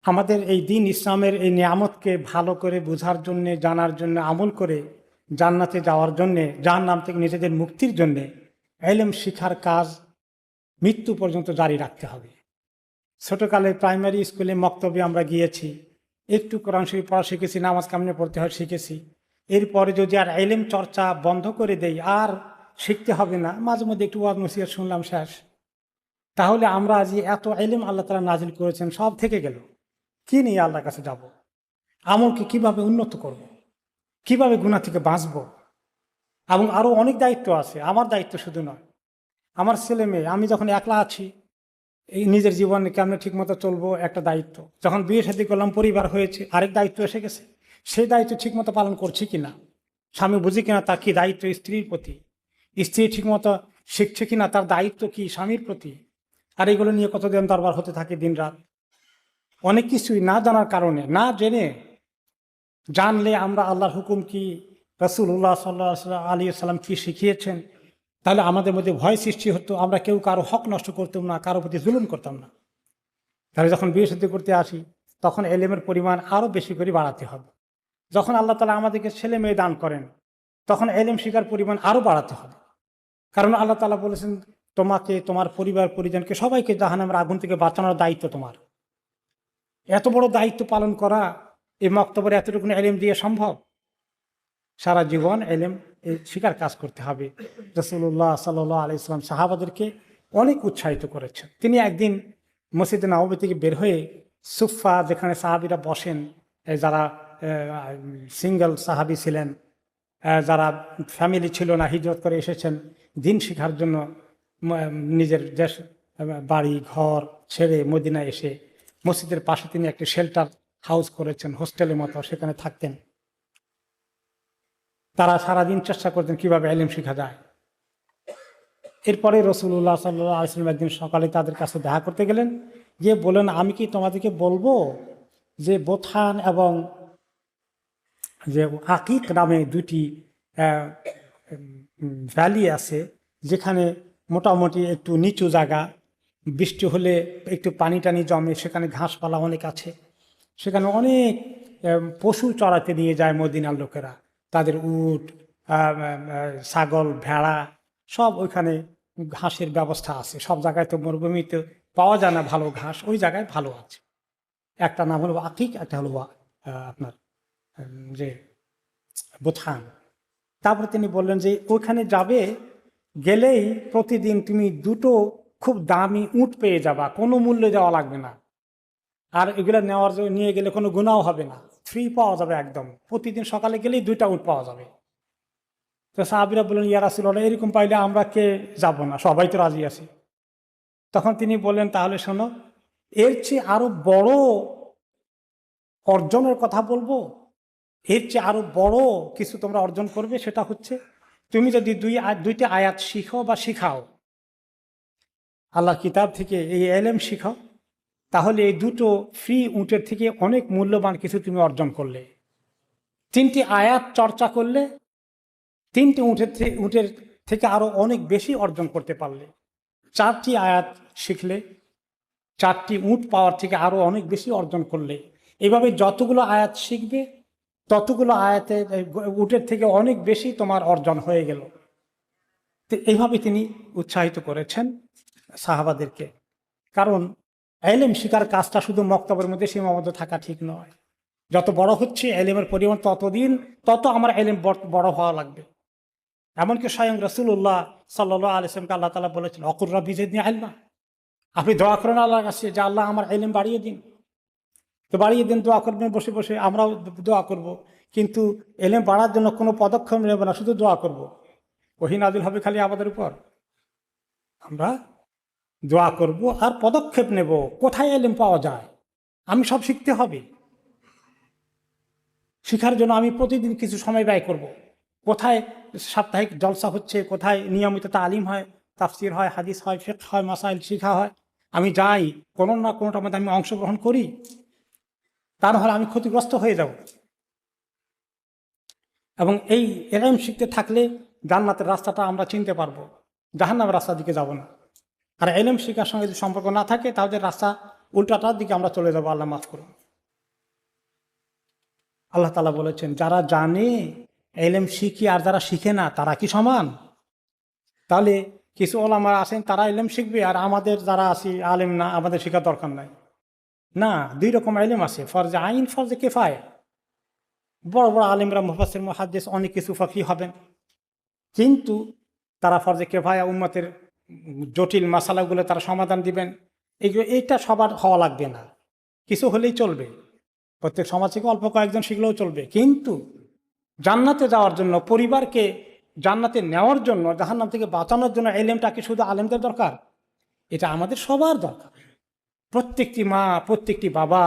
আমাদের এই দিন ইসলামের এই নিয়ামতকে ভালো করে বোঝার জন্যে, জানার জন্য, আমল করে জান্নাতে যাওয়ার জন্যে, জাহান্নাম থেকে নিজেদের মুক্তির জন্যে ইলম শিখার কাজ মৃত্যু পর্যন্ত জারি রাখতে হবে। ছোটকালে প্রাইমারি স্কুলে মক্তবে আমরা গিয়েছি, একটু কোরআন শরীফ পড়া শিখেছি, নামাজ কামনে পড়তে হয় শিখেছি। এরপরে যদি আর ইলম চর্চা বন্ধ করে দেই, আর শিখতে হবে না, মাঝে মধ্যে একটু ওয়াজ নসিহত শুনলাম, শেষ। তাহলে আমরা আজ এত ইলম আল্লাহ তাআলা নাজিল করেছেন, সব থেকে গেল। কি নিয়ে আল্লাহর কাছে যাব? আমলকে কিভাবে উন্নত করব, কিভাবে গুনাহ থেকে বাঁচব? এবং আরো অনেক দায়িত্ব আছে। আমার দায়িত্ব শুধু নয়, আমার ছেলে মেয়ে, আমি যখন একলা আছি, এই নিজের জীবনে কেমন ঠিক মতো চলবো, একটা দায়িত্ব। যখন বিয়ে শাদী করলাম, পরিবার হয়েছে, আরেক দায়িত্ব এসে গেছে। সেই দায়িত্ব ঠিক মতো পালন করছি কিনা, স্বামী বুঝি কিনা তার কি দায়িত্ব স্ত্রীর প্রতি, স্ত্রী ঠিক মতো শিখছে কিনা তার দায়িত্ব কি স্বামীর প্রতি। আর এগুলো নিয়ে কতদিন দরবার হতে থাকে দিন রাত। অনেক কিছুই না জানার কারণে, না জেনে, জানলে আমরা আল্লাহর হুকুম কি, রাসূলুল্লাহ সাল্লাল্লাহু আলাইহি সাল্লাম কি শিখিয়েছেন, তাহলে আমাদের মধ্যে ভয় সৃষ্টি হতো, আমরা কেউ কারো হক নষ্ট করতাম না, কারো প্রতি জুলুম করতাম না। তাহলে যখন বিয়ে শাদী করতে আসি, তখন ইলমের পরিমাণ আরও বেশি করে বাড়াতে হবে। যখন আল্লাহ তাআলা আমাদেরকে ছেলে মেয়ে দান করেন, তখন ইলম শিখার পরিমাণ আরও বাড়াতে হবে। কারণ আল্লাহ তাআলা বলেছেন, তোমাকে, তোমার পরিবার পরিজনকে সবাইকে জাহান্নামের আগুন থেকে বাঁচানোর দায়িত্ব তোমার। এত বড় দায়িত্ব পালন করা এই মক্তবের এতটুকু ইলম দিয়ে সম্ভব? সারা জীবন ইলম শিখার কাজ করতে হবে। রাসূলুল্লাহ সাল্লাল্লাহু আলাইহি ওয়াসাল্লাম সাহাবাদেরকে অনেক উৎসাহিত করেছেন। তিনি একদিন মসজিদে নববী থেকে বের হয়ে সুফা, যেখানে সাহাবীরা বসেন, যারা সিঙ্গেল সাহাবী ছিলেন, যারা ফ্যামিলি ছিল না, হিজরত করে এসেছেন দিন শিখার জন্য, নিজের দেশ বাড়ি ঘর ছেড়ে মদিনায় এসে মসজিদের পাশে তিনি একটি শেল্টার হাউস করেছেন, হোস্টেলের মতো, সেখানে থাকতেন। তারা সারাদিন চেষ্টা করতেন কিভাবে ইলম শেখা যায়। এরপরে রাসূলুল্লাহ সাল্লাল্লাহু আলাইহি ওয়াসাল্লাম একদিন সকালে তাদের কাছে দেখা করতে গেলেন, গিয়ে বলেন, আমি কি তোমাদেরকে বলবো যে বোথান এবং যে আকিক নামে দুটি ভ্যালি আছে, যেখানে মোটামুটি একটু নিচু জায়গা, বৃষ্টি হলে একটু পানি টানি জমে, সেখানে ঘাসপালা অনেক আছে, সেখানে অনেক পশু চড়াতে নিয়ে যায় মদিনার লোকেরা, তাদের উট, ছাগল, ভেড়া, সব ওইখানে ঘাসের ব্যবস্থা আছে। সব জায়গায় তো মরুভূমিতে পাওয়া যায় না ভালো ঘাস, ওই জায়গায় ভালো আছে। একটা নাম হলো আকিক, একটা হলো আপনার যে বোথান। তারপরে তিনি বললেন যে ওইখানে যাবে, গেলেই প্রতিদিন তুমি দুটো খুব দামি উট পেয়ে যাবা, কোনো মূল্য দেওয়া লাগবে না। আর এগুলো নেওয়ার জন্য নিয়ে গেলে কোনো গুনাহও হবে না, ফ্রি পাওয়া যাবে একদম। প্রতিদিন সকালে গেলেই 2টা উট পাওয়া যাবে। তো সাহাবীরা বললেন, ইয়া রাসূলুল্লাহ, এরকম পাইলে আমরা কে যাব না, সবাই তো রাজি আছি। তখন তিনি বললেন, তাহলে শোনো, এর চেয়ে আরো বড় অর্জনের কথা বলবো, এর চেয়ে আরো বড় কিছু তোমরা অর্জন করবে। সেটা হচ্ছে, তুমি যদি দুইটা আয়াত শিখো বা শিখাও, আল্লাহর কিতাব থেকে এই ইলম শিখাও, তাহলে এই দুটো ফ্রি উটের থেকে অনেক মূল্যবান কিছু তুমি অর্জন করলে। 3টি আয়াত চর্চা করলে 3টি উটের থেকে আরো অনেক বেশি অর্জন করতে পারলে। 4টি আয়াত শিখলে 4টি উট পাওয়ার থেকে আরো অনেক বেশি অর্জন করলে। এইভাবে যতগুলো আয়াত শিখবে, ততগুলো আয়াতে উটের থেকে অনেক বেশি তোমার অর্জন হয়ে গেল। তো এইভাবে তিনি উৎসাহিত করেছেন সাহাবাদেরকে। কারণ ইলম শিকার কাজটা শুধু মক্তবের মধ্যে সীমাবদ্ধ থাকা ঠিক নয়। যত বড় হচ্ছে ইলমের পরিমাণ, তত আমার ইলম বড় হওয়া লাগবে। এমনকি স্বয়ং রাসূলুল্লাহ সাল্লাল্লাহু আলাইহি ওয়াসাল্লামকে আল্লাহ তাআলা বলেছেন, অকুর রাব্বি জিদনি ইলমা, আপনি দোয়া করেন আল্লাহর কাছে যে আল্লাহ আমার ইলম বাড়িয়ে দিন। তো বাড়িয়ে দিন, দোয়া করবেন বসে বসে, আমরাও দোয়া করব, কিন্তু ইলম বাড়ার জন্য কোনো পদক্ষেপ নেব না, শুধু দোয়া করব। ওহী নাযিল হবে খালি আমাদের উপর, আমরা দোয়া করব আর পদক্ষেপ নেব। কোথায় ইলম পাওয়া যায়, আমি সব শিখতে হবে। শিখার জন্য আমি প্রতিদিন কিছু সময় ব্যয় করব। কোথায় সাপ্তাহিক জলসা হচ্ছে, কোথায় নিয়মিত তালিম হয়, তাফসির হয়, হাদিস হয়, ফিকহ হয়, মাসাইল শিখা হয়, আমি যাই, কোনো না কোনোটার মধ্যে আমি অংশগ্রহণ করি। তা নাহলে আমি ক্ষতিগ্রস্ত হয়ে যাব। এবং এই ইলম শিখতে থাকলে জান্নাতের রাস্তাটা আমরা চিনতে পারবো, জাহান্নামের রাস্তার দিকে যাব না। আর ইলম শিখার সঙ্গে যদি সম্পর্ক না থাকে, তাহলে রাস্তা উল্টাটার দিকে আমরা চলে যাবো, আল্লাহ মাফ করুন। আল্লাহ তাআলা বলেছেন, যারা জানে এলেম শিখি আর যারা শিখে না তারা কি সমান? তাহলে কিছু ওলামা আছেন তারা এলেম শিখবে, আর আমাদের যারা আছি আলেম না, আমাদের শেখার দরকার নাই। না, দুই রকম এলেম আছে, ফরজে আইন, ফরজে কেফায়া। বড় বড় আলেমরা, মুফাসসির, মুহাদ্দিস, অনেক কিছু ফাকি হবেন, কিন্তু তারা ফরজে কেফায়া, উম্মতের জটিল মাসালাগুলো তারা সমাধান দিবেন। এইটা সবার হওয়া লাগবে না, কিছু হলেই চলবে। প্রত্যেক সমাজ থেকে অল্প কয়েকজন শিখলেও চলবে, কিন্তু জান্নাতে যাওয়ার জন্য, পরিবারকে জান্নাতে নেওয়ার জন্য, জাহান্নাম থেকে বাঁচানোর জন্য এলেমটা কি শুধু আলেমদের দরকার? এটা আমাদের সবার দরকার। প্রত্যেকটি মা, প্রত্যেকটি বাবা,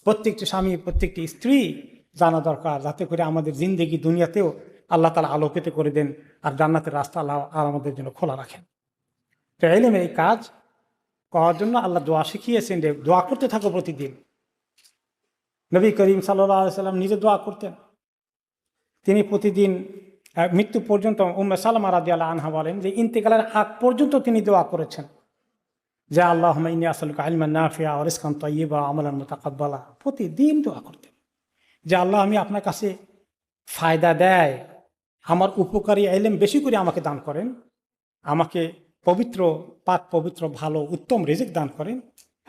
প্রত্যেকটি স্বামী, প্রত্যেকটি স্ত্রী জানা দরকার, যাতে করে আমাদের জিন্দেগি দুনিয়াতেও আল্লাহ তাআলা আলোকিত করে দেন, আর জান্নাতের রাস্তা আল্লাহ আমাদের জন্য খোলা রাখেন। তো এলেমের এই কাজ করার জন্য আল্লাহ দোয়া শিখিয়েছেন যে দোয়া করতে থাকো প্রতিদিন। নবী করিম সাল্লাল্লাহু আলাইহি সাল্লাম নিজে দোয়া করতেন। তিনি প্রতিদিন মৃত্যু পর্যন্ত, উম্মে সালামা রাদিয়াল্লাহু আনহা বলেন যে ইন্তেকালের আগ পর্যন্ত তিনি দোয়া করেছেন যে আল্লাহুম্মা ইন্নী আসআলুকা ইলমান নাফিআ ওয়া রিজকান তাইয়্যিবা ওয়া আমালান মুতাকাব্বালা। প্রতিদিন দোয়া করতেন যে আল্লাহ, আমি আপনার কাছে ফায়দা দেয়, আমার উপকারী ইলম বেশি করে আমাকে দান করেন, আমাকে পবিত্র, পাক পবিত্র, ভালো, উত্তম রিজিক দান করেন,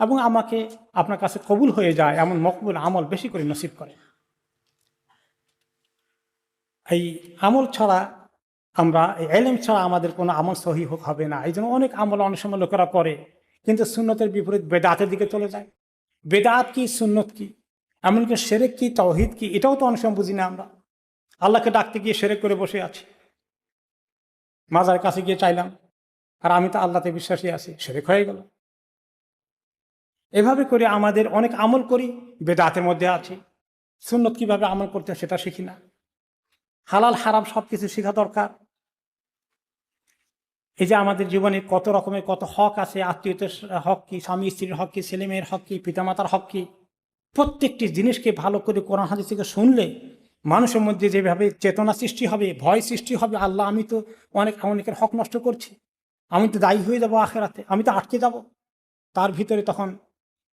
এবং আমাকে আপনার কাছে কবুল হয়ে যায় এমন মকবুল আমল বেশি করে নসিব করেন। এই আমল ছাড়া আমরা, এই ইলম ছাড়া আমাদের কোনো আমল সহিহ হবে না। এই জন্য অনেক আমল অনেক সময় লোকেরা করে, কিন্তু সুন্নতের বিপরীত বেদাতের দিকে চলে যায়। বেদাত কি, সুন্নত কি, এমনকি শিরক কি, তাওহীদ কি, এটাও তো অনেক সময় বুঝি না আমরা। আল্লাহকে ডাকতে গিয়ে শিরক করে বসে আছি, মাজারের কাছে গিয়ে চাইলাম, আর আমি তো আল্লাহতে বিশ্বাসী আছি, শিরক হয়ে গেল। এভাবে করে আমাদের অনেক আমল করি, বেদাতের মধ্যে আছি। সুন্নত কিভাবে আমল করতে হয় সেটা শিখি না। হালাল হারাম সব কিছু শেখা দরকার। এই যে আমাদের জীবনে কত রকমের কত হক আছে, আত্মীয়তার হক কি, স্বামী স্ত্রীর হক কি, ছেলে মেয়ের হক কি, পিতামাতার হক কি, প্রত্যেকটি জিনিসকে ভালো করে কোরআন হাদিস থেকে শুনলে মানুষের মধ্যে যেভাবে চেতনা সৃষ্টি হবে, ভয় সৃষ্টি হবে, আল্লাহ, আমি তো অনেকের হক নষ্ট করছি, আমি তো দায়ী হয়ে যাব আখেরাতে, আমি তো আটকে যাব। তার ভিতরে তখন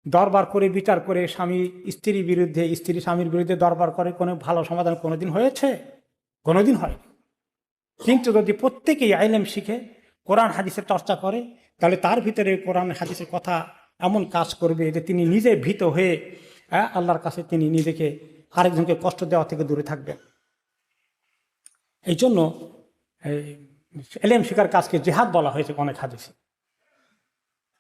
দরবার করে, বিচার করে, স্বামী স্ত্রীর বিরুদ্ধে, স্ত্রী স্বামীর বিরুদ্ধে দরবার করে কোনো ভালো সমাধান কোনোদিন হয়েছে? কোনোদিন হয়। কিন্তু যদি প্রত্যেকেই ইলম শিখে কোরআন হাদিসের চর্চা করে, তাহলে তার ভিতরে কোরআন হাদিসের কথা এমন কাজ করবে যে তিনি নিজে ভীত হয়ে আল্লাহর কাছে তিনি নিজেকে আরেকজনকে কষ্ট দেওয়া থেকে দূরে থাকবেন। এই জন্য ইলম শিখার কাজকে জিহাদ বলা হয়েছে অনেক হাদিসে।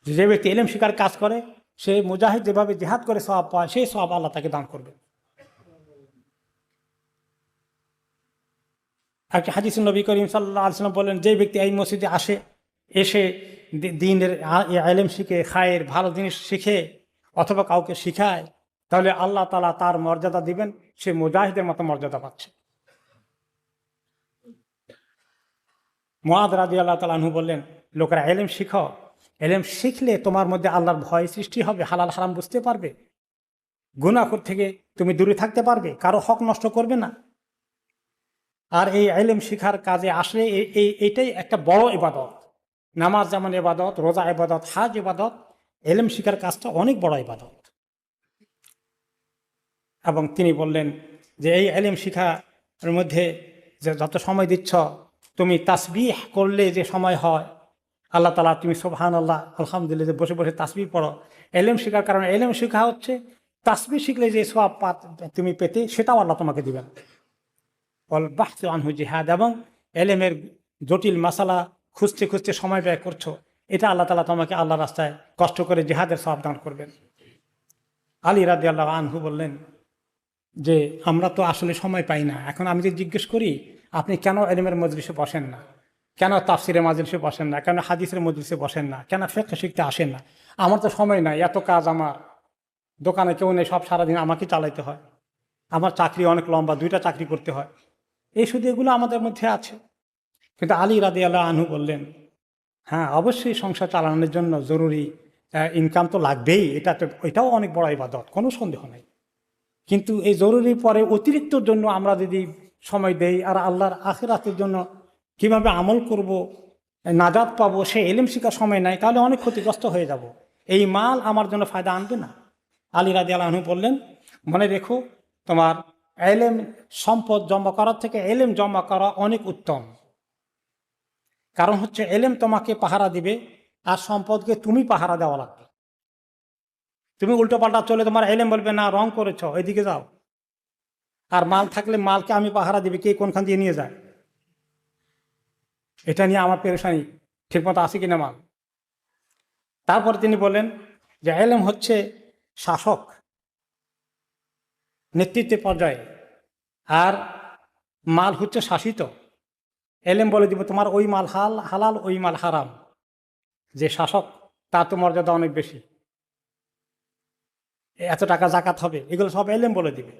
যে ব্যক্তি ইলম শিখার কাজ করে, সে মুজাহিদ যেভাবে জিহাদ করে সওয়াব পায়, সেই সওয়াব আল্লাহ তাকে দান করবে। একটা হাদিসে নবী করিম সাল্লাল্লাহু আলাইহি ওয়াসাল্লাম বলেন, যে ব্যক্তি এই মসজিদে আসে, এসে দ্বীনের ইলম শিখে, খায়ের ভালো জিনিস শিখে অথবা কাউকে শিখায়, তাহলে আল্লাহ তাআলা তার মর্যাদা দিবেন, সে মুজাহিদের মতো মর্যাদা পাচ্ছে। মুআয রাদিয়াল্লাহু তাআলা আনহু বললেন, লোকেরা ইলম শিখো, ইলম শিখলে তোমার মধ্যে আল্লাহর ভয় সৃষ্টি হবে, হালাল হারাম বুঝতে পারবে, গুনাহ থেকে তুমি দূরে থাকতে পারবে, কারো হক নষ্ট করবে না। আর এই ইলম শিখার কাজে আসলে এইটাই একটা বড় ইবাদত। নামাজ যেমন ইবাদত, রোজা ইবাদত, হাজ ইবাদত, ইলম শিখার কাজটা অনেক বড় ইবাদত। এবং তিনি বললেন যে এই ইলম শিখার মধ্যে যে যত সময় দিচ্ছ, তুমি তাসবিহ করলে যে সময় হয়, আল্লাহ তাআলা, তুমি সুবহানাল্লাহ, আলহামদুলিল্লাহ বসে বসে তাসবিহ পড়ো, ইলম শিখার কারণে। ইলম শিখা হচ্ছে তাসবিহ শিখলে যে সওয়াব তুমি পেতে, সেটাও আল্লাহ তোমাকে দিবেন। বাহসু আনহু জিহাদ, এবং ইলমের জটিল মাসালা খুঁজতে খুঁজতে সময় ব্যয় করছো, এটা আল্লাহ তাআলা তোমাকে আল্লাহ রাস্তায় কষ্ট করে জিহাদের সওয়াব দান করবেন। আলী রাদিয়াল্লাহু আনহু বললেন যে আমরা তো আসলে সময় পাই না। এখন আমি যে জিজ্ঞেস করি, আপনি কেন ইলমের মজলিসে বসেন না, কেন তাফসিরের মজলিসে বসেন না, কেন হাদিসের মজলিসে বসেন না, কেন ফিকহ শিখতে আসেন না? আমার তো সময় নাই, এত কাজ, আমার দোকানে কেউ নেই, সব সারাদিন আমাকে চালাইতে হয়, আমার চাকরি অনেক লম্বা, 2টা চাকরি করতে হয়। এই শুধু এগুলো আমাদের মধ্যে আছে। কিন্তু আলী রাদিয়াল্লাহু আনহু বললেন, হ্যাঁ, অবশ্যই সংসার চালানোর জন্য জরুরি ইনকাম তো লাগবেই, এটাও অনেক বড় ইবাদত, কোনো সন্দেহ নেই। কিন্তু এই জরুরি পরে অতিরিক্তর জন্য আমরা যদি সময় দেই, আর আল্লাহর আখিরাতের জন্য কিভাবে আমল করব, নাজাত পাবো, সে ইলম শিখার সময় নাই, তাহলে অনেক ক্ষতিগ্রস্ত হয়ে যাব। এই মাল আমার জন্য ফায়দা আনবে না। আলী রাদিয়াল্লাহু আনহু বললেন, মনে রেখো তোমার এলেম সম্পদ জমা করার থেকে এলেম জমা করা অনেক উত্তম। কারণ হচ্ছে এলেম তোমাকে পাহারা দিবে, আর সম্পদকে তুমি পাহারা দেওয়া লাগবে। তুমি উল্টো পাল্টা চলে তোমার এলেম বলবে না রং করেছ, এদিকে যাও। আর মাল থাকলে মালকে আমি পাহারা দিবে, কে কোনখান দিয়ে নিয়ে যায়, এটা নিয়ে আমার পেরেশানি, ঠিকমতো আছে কিনা মাল। তারপরে তিনি বললেন যে এলেম হচ্ছে শাসক, নেতৃত্বের পর্যায়ে, আর মাল হচ্ছে শাসিত। এলেম বলে দিব তোমার ওই মাল হালাল, ওই মাল হারাম। যে শাসক তার তো মর্যাদা অনেক বেশি, এত টাকা জাকাত হবে, এগুলো সব এলেম বলে দিবে।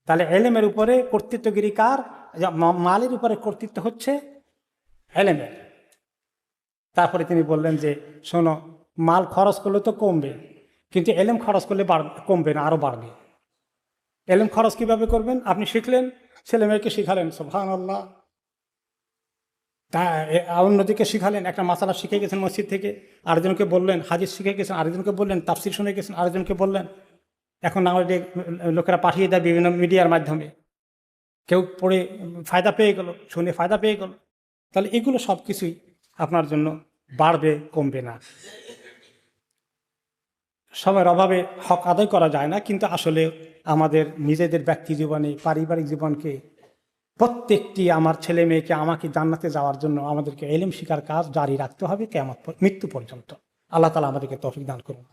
তাহলে এলেমের উপরে কর্তৃত্বগিরি কার? মালের উপরে কর্তৃত্ব হচ্ছে এলেমের। তারপরে তিনি বললেন যে শোনো, মাল খরচ করলে তো কমবে, কিন্তু এলেম খরচ করলে কমবে না, আরো বাড়বে। এলেম খরচ কিভাবে করবেন? আপনি শিখলেন, ছেলে মেয়েকে শিখালেন, সুবহানাল্লাহ। তা অন্যদিকে শিখালেন, একটা মাসালা শিখে গেছেন মসজিদ থেকে, আরেকজনকে বললেন, হাদিস শিখে গেছেন, আরেকজনকে বললেন, তাফসির শুনে গেছেন, আরেকজনকে বললেন। এখন আমাদের লোকেরা পাঠিয়ে দেয় বিভিন্ন মিডিয়ার মাধ্যমে, কেউ পড়ে ফায়দা পেয়ে গেল, শুনে ফায়দা পেয়ে গেল। তাহলে এগুলো সব কিছুই আপনার জন্য বাড়বে, কমবে না। সময়ের অভাবে হক আদায় করা যায় না, কিন্তু আসলে আমাদের নিজেদের ব্যক্তি জীবনে, পারিবারিক জীবনকে, প্রত্যেকটি আমার ছেলে মেয়েকে আমাকে জান্নাতে যাওয়ার জন্য আমাদেরকে এলেম শিখার কাজ জারি রাখতে হবে কিয়ামত মৃত্যু পর্যন্ত। আল্লাহ তাআলা আমাদেরকে তৌফিক দান করুন।